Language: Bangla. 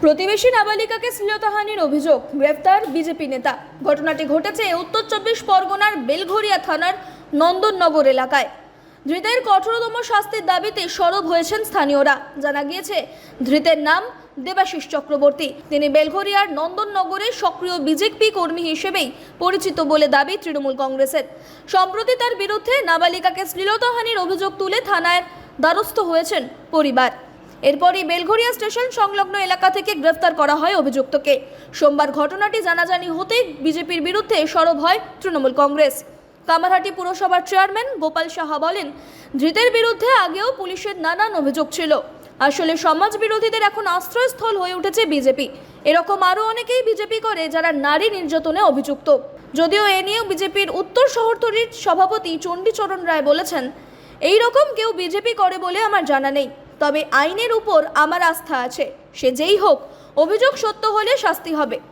প্রতিবেশী নাবালিকাকে শ্লীলতাহানির অভিযোগ, গ্রেফতার বিজেপি নেতা। ঘটনাটি ঘটেছে উত্তর 24 পরগনার বেলঘরিয়া থানার নন্দননগর এলাকায়। ধৃতের কঠোরতম শাস্তির দাবিতে সরব হয়েছেন স্থানীয়রা। জানা গিয়েছে, ধৃতের নাম দেবাশিস চক্রবর্তী। তিনি বেলঘরিয়ার নন্দননগরে সক্রিয় বিজেপি কর্মী হিসেবেই পরিচিত বলে দাবি তৃণমূল কংগ্রেসের। সম্প্রতি তার বিরুদ্ধে নাবালিকাকে শ্লীলতাহানির অভিযোগ তুলে থানায় দ্বারস্থ হয়েছেন পরিবার। এরপরই বেলঘরিয়া স্টেশন সংলগ্ন এলাকা থেকে গ্রেফতার করা হয় অভিযুক্তকে। সোমবার ঘটনাটি জানাজানি হতেই বিজেপির বিরুদ্ধে সরব হয় তৃণমূল কংগ্রেস। কামারহাটি পুরসভার চেয়ারম্যান গোপাল সাহা বলেন, ধৃতের বিরুদ্ধে আগেও পুলিশের নানান অভিযোগ ছিল। আসলে সমাজ বিরোধীদের এখন আশ্রয়স্থল হয়ে উঠেছে বিজেপি। এরকম আরও অনেকেই বিজেপি করে যারা নারী নির্যাতনে অভিযুক্ত। যদিও এ নিয়েও বিজেপির উত্তর শহরতলির সভাপতি চণ্ডীচরণ রায় বলেছেন, এই রকম কেউ বিজেপি করে বলে আমার জানা নেই। তবে আইনের উপর আমার আস্থা আছে। সে যেই হোক, অভিযোগ সত্য হলে শাস্তি হবে।